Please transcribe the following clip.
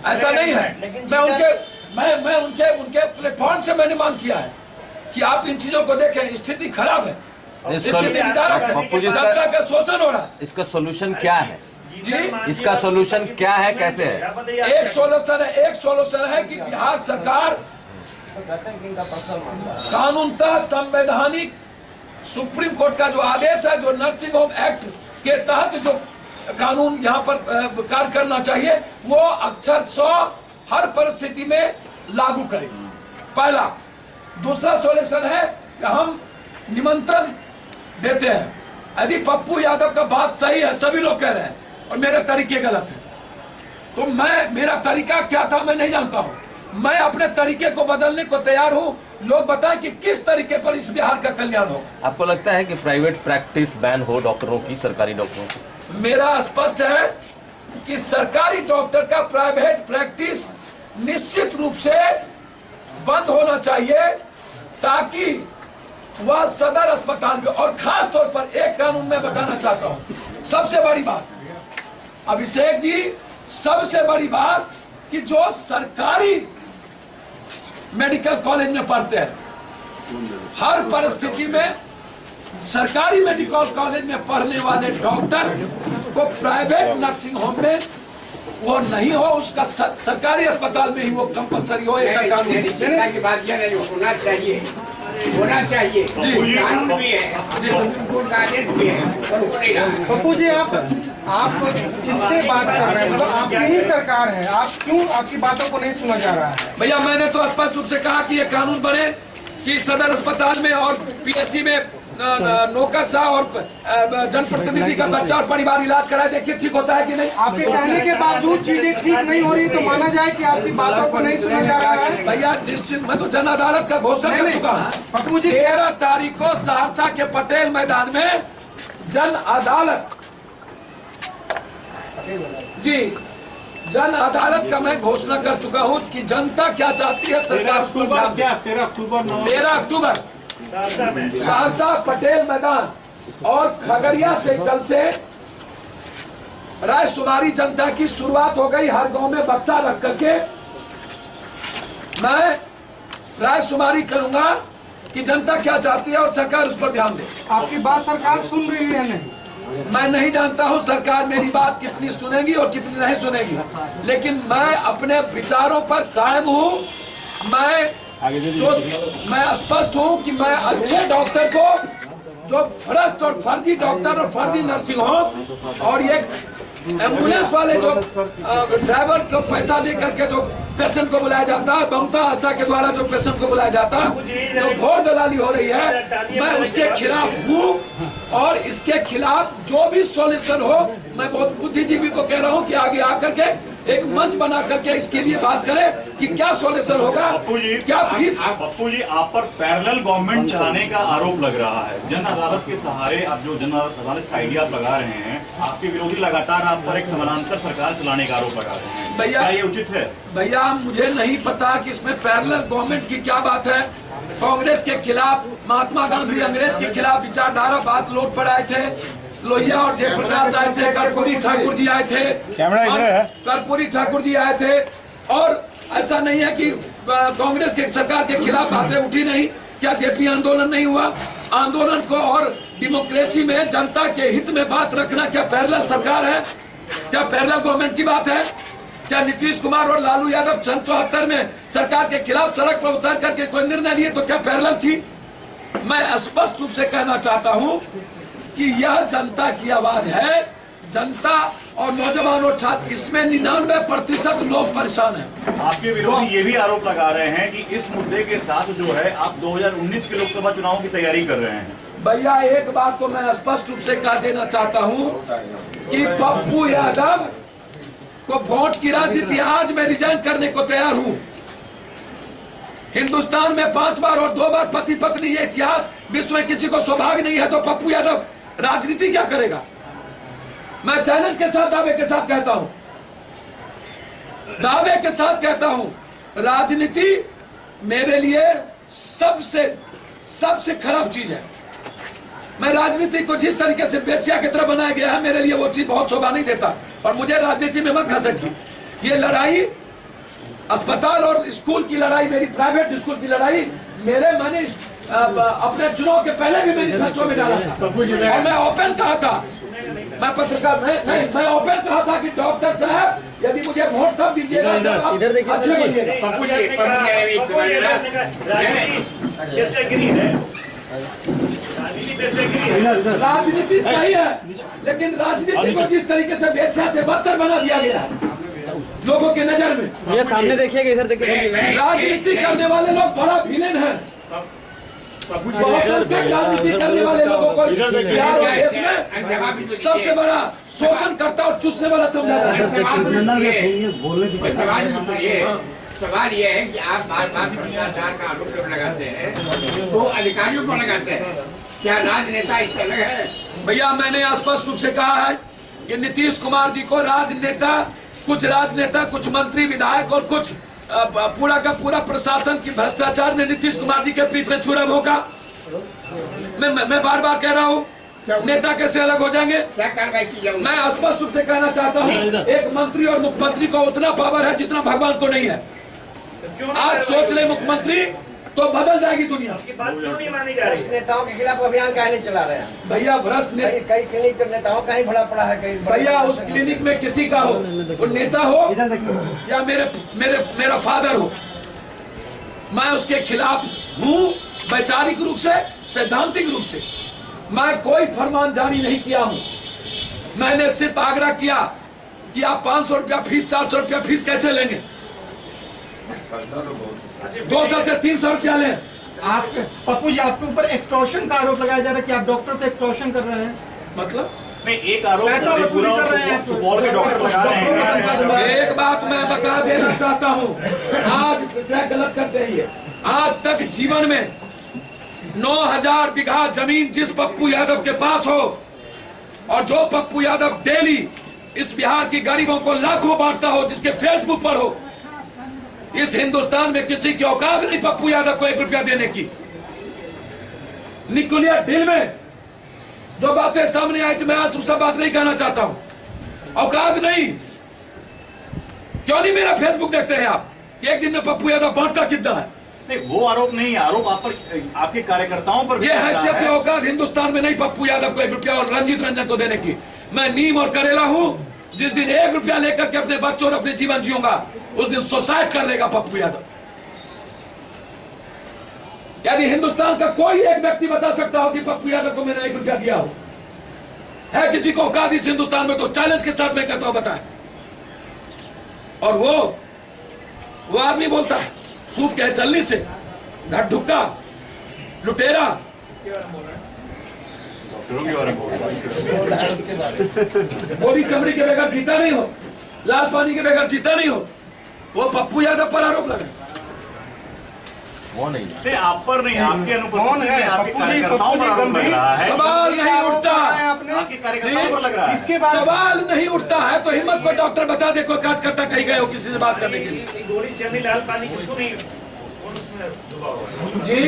ऐसा नहीं है। मैं उनके प्लेटफॉर्म से मैंने मांग किया है कि आप इन चीजों को देखें। स्थिति खराब है, स्थिति विदारक है, जनता का शोषण हो रहा है। इसका सोल्यूशन क्या है जी? इसका सोल्यूशन क्या है, कैसे है? एक सोल्यूशन है कि बिहार सरकार कानूनतः संवैधानिक सुप्रीम कोर्ट का जो आदेश है, जो नर्सिंग होम एक्ट के तहत जो कानून यहाँ पर कार्य करना चाहिए, वो अक्षर 100 हर परिस्थिति में लागू करें, पहला। दूसरा सॉल्यूशन है कि हम निमंत्रण देते हैं। यदि पप्पू यादव का बात सही है, सभी लोग कह रहे हैं, और मेरे तरीके गलत है, तो मेरा तरीका क्या था मैं नहीं जानता हूँ। मैं अपने तरीके को बदलने को तैयार हूँ। लोग बताएं कि किस तरीके पर इस बिहार का कल्याण होगा। आपको लगता है कि प्राइवेट प्रैक्टिस बैन हो डॉक्टरों की, सरकारी डॉक्टरों की? मेरा स्पष्ट है कि सरकारी डॉक्टर का प्राइवेट प्रैक्टिस निश्चित रूप से बंद होना चाहिए, ताकि वह सदर अस्पताल में, और खास तौर पर एक कानून में बताना चाहता हूं, सबसे बड़ी बात अभिषेक जी, सबसे बड़ी बात कि जो सरकारी मेडिकल कॉलेज में पढ़ते हैं, हर परिस्थिति में सरकारी मेडिकल कॉलेज में पढ़ने वाले डॉक्टर को प्राइवेट नर्सिंग होम में वो नहीं हो, उसका सरकारी अस्पताल में ही वो कंपलसरी हो। ऐसा कानून की बात ये नहीं होना चाहिए, होना चाहिए। कानून भी है, कोर्ट का आदेश भी है, और वो नहीं रहा। पप्पू जी, आप किससे बात कर रहे हैं? मतलब आपकी ही सरकार है, आप क्यों, आपकी बातों को नहीं सुना जा रहा है? भैया, मैंने तो स्पष्ट रूप से कहा कि ये कानून बने कि सदर अस्पताल में और पीएससी में नौकरशाह और जनप्रतिनिधि का बच्चा और परिवार इलाज कराए, देखिए ठीक होता है कि नहीं। आपके कहने के बावजूद चीजें ठीक नहीं हो रही, तो माना जाए कि आपकी बातों को नहीं सुना जा रहा है। भैया निश्चित, मैं तो जन अदालत का घोषणा कर चुका हूँ। पप्पू जी, 13 तारीख को सहरसा के पटेल मैदान में जन अदालत, जी जन अदालत का मैं घोषणा कर चुका हूँ कि जनता क्या चाहती है, सरकार उस पर ध्यान दे। 13 अक्टूबर सहरसा पटेल मैदान और खगड़िया से कल से रायशुमारी जनता की शुरुआत हो गई। हर गांव में बक्सा रख करके मैं रायशुमारी करूंगा कि जनता क्या चाहती है और सरकार उस पर ध्यान दे। आपकी बात सरकार सुन रही है नहीं? मैं नहीं जानता हूं सरकार मेरी बात कितनी सुनेगी और कितनी नहीं सुनेगी, लेकिन मैं अपने विचारों पर कायम हूं। मैं स्पष्ट हूं कि मैं अच्छे डॉक्टर को, जो भ्रष्ट और फर्जी डॉक्टर और फर्जी नर्सिंग होम और ये एम्बुलेंस वाले जो ड्राइवर को पैसा दे करके जो पेशेंट को बुलाया जाता है, ममता आशा के द्वारा जो पेशेंट को बुलाया जाता है, जो घोर दलाली हो रही है, मैं उसके खिलाफ हूँ। और इसके खिलाफ जो भी सॉल्यूशन हो, मैं बहुत बुद्धिजीवी को कह रहा हूँ कि आगे आकर के एक मंच बना करके इसके लिए बात करें कि क्या सॉल्यूशन होगा, क्या फीस। पप्पू जी, आप पर पैरेलल गवर्नमेंट चलाने का आरोप लग रहा है। जन अदालत के सहारे आप जो जन अदालत का आइडिया लगा रहे हैं, आपके विरोधी लगातार आप पर एक समानांतर सरकार चलाने का आरोप लगा रहे हैं, भैया क्या ये उचित है? भैया, मुझे नहीं पता कि इसमें पैरेलल गवर्नमेंट की क्या बात है। कांग्रेस के खिलाफ महात्मा गांधी अंग्रेज के खिलाफ विचारधारा बात लोग पर आए थे, लोहिया और जयप्रकाश आए थे, कर्पूरी ठाकुर जी आए थे, कर्पूरी ठाकुर जी आए थे। और ऐसा नहीं है कि कांग्रेस के सरकार के खिलाफ बातें उठी नहीं। क्या जेपी आंदोलन नहीं हुआ? आंदोलन को और डेमोक्रेसी में जनता के हित में बात रखना क्या पैरेलल सरकार है? क्या पैरेलल गवर्नमेंट की बात है? क्या नीतीश कुमार और लालू यादव सन 74 में सरकार के खिलाफ सड़क पर उतर करके कोई निर्णय लिए तो क्या पैरेलल थी? मैं स्पष्ट रूप से कहना चाहता हूं कि यह जनता की आवाज है। जनता और नौजवान और छात्र, इसमें 99% लोग परेशान हैं। आपके विरोधी ये भी आरोप लगा रहे हैं कि इस मुद्दे के साथ जो है आप 2019 के लोकसभा चुनाव की तैयारी कर रहे हैं। भैया, एक बात तो मैं स्पष्ट रूप से कह देना चाहता हूं कि पप्पू यादव को वोट की राजनीति आज मैं रिजाइन करने को तैयार हूं। हिंदुस्तान में 5 बार और 2 बार पति पत्नी, ये इतिहास विश्व में किसी को सौभाग्य नहीं है, तो पप्पू यादव राजनीति क्या करेगा? मैं चैलेंज के साथ, दावे के साथ कहता हूं, दावे के साथ कहता हूं, राजनीति मेरे लिए सबसे खराब चीज है। मैं राजनीति को जिस तरीके से बेश्या की तरह बनाया गया है, मेरे लिए वो चीज बहुत शोभा नहीं देता। और मुझे राजनीति में मत घसीटिए। ये लड़ाई अस्पताल और स्कूल की लड़ाई, मेरी प्राइवेट स्कूल की लड़ाई मैंने अपने चुनाव के पहले भी मैनिफेस्टो में डाला था और मैं ओपन कहा था, मैं पत्रकार मैं ओपन कहा था कि डॉक्टर साहब यदि मुझे वोट तब दीजिएगा जब आप अच्छे बनिएगा। राजनीति सही है, लेकिन राजनीति को जिस तरीके से वेश्या से बदतर बना दिया गया है लोगों के नजर में, ये सामने देखिएगा, इधर देखिए। राजनीति करने वाले लोग बड़ा विलेन है। राजनीति करने वाले लोगों को बिहार और देश में सबसे बड़ा शोषण करता और चूसने वाला समझा जाता है। सवाल ये है कि आप बार-बार भ्रष्टाचार का आरोप जब लगाते हैं तो अधिकारियों को लगाते हैं, क्या राजनेता इससे अलग है? भैया मैंने स्पष्ट रूप से कहा है कि नीतीश कुमार जी को कुछ राजनेता, कुछ मंत्री, विधायक और कुछ पूरा का पूरा प्रशासन की भ्रष्टाचार ने नीतीश कुमार जी के पीठ में छुरा भोंका। मैं बार बार कह रहा हूँ, नेता कैसे अलग हो जाएंगे? क्या कार्रवाई की जाए? मैं स्पष्ट रूप से कहना चाहता हूँ, एक मंत्री और मुख्यमंत्री को उतना पावर है जितना भगवान को नहीं है। आज सोच ले मुख्यमंत्री तो बदल जाएगी दुनिया। भ्रष्ट नेताओं के खिलाफ अभियान काहे नहीं चला रहे हैं भैया? भ्रष्ट कई क्लिनिक के नेताओं का ही भरा पड़ा है। कई भैया उस क्लिनिक में किसी का हो, वो नेता हो या मेरा फादर हो, मैं उसके खिलाफ हूँ वैचारिक रूप से, सैद्धांतिक रूप से। मैं कोई फरमान जारी नहीं किया हूँ। मैंने सिर्फ आग्रह किया कि आप 500 रुपया फीस, 400 रुपया फीस कैसे लेंगे, 200 से 300 रुपया लें। आप पप्पू जी, आपके ऊपर एक्सटॉर्शन का आरोप लगाया जा रहा है कि आप डॉक्टर से एक्सटॉर्शन कर रहे हैं। मतलब नहीं, एक आरोप सुपौल के डॉक्टर लगा रहे हैं। एक बात मैं बता देना चाहता हूँ, आज गलत करते ही है। आज तक जीवन में 9000 बीघा जमीन जिस पप्पू यादव के पास हो, और जो पप्पू यादव डेली इस बिहार की गरीबों को लाखों बांटता हो, जिसके फेसबुक पर हो, इस हिंदुस्तान में किसी की औकात नहीं पप्पू यादव को 1 रुपया देने की। न्यूक्लियर डील में जो बातें सामने आई थी, मैं आज सब बात नहीं कहना चाहता हूं। औकात नहीं। क्यों नहीं मेरा फेसबुक देखते हैं आप कि एक दिन में पप्पू यादव बांटता कितना है? नहीं, वो आरोप नहीं, आरोप आप पर, आपके कार्यकर्ताओं पर। ये हैसियत की औकात हिंदुस्तान में नहीं पप्पू यादव को 1 रुपया और रंजीत रंजन को देने की। मैं नीम और करेला हूं। जिस दिन 1 रुपया लेकर के अपने बच्चों और अपने जीवन जीऊंगा, उस दिन सुसाइड कर लेगा पप्पू यादव। यदि हिंदुस्तान का कोई एक व्यक्ति बता सकता हो कि पप्पू यादव को मैंने 1 रुपया दिया हो, है किसी को औकात इस हिंदुस्तान में, तो चैलेंज के साथ मैं कहता हूं बताएं। और वो आदमी बोलता है सूप के चलनी से, धड़धुक्का, लुटेरा। गोली चमड़ी के बगैर जीता नहीं हो, लाल पानी के बगैर जीता नहीं हो। वो पप्पू यादव पर आरोप लगा। वो नहीं, आप पर नहीं, आपके अनुपस्थिति में आपके कार्यकर्ताओं पर आरोप लग रहा है। सवाल नहीं उठता, आपके कार्यकर्ताओं पर लग रहा है। इसके बाद सवाल नहीं उठता है तो हिम्मत को डॉक्टर बता दे, कोई कार्यकर्ता कहीं गए हो किसी से बात करने के लिए। गोली चली लाल पानी किसको नहीं जी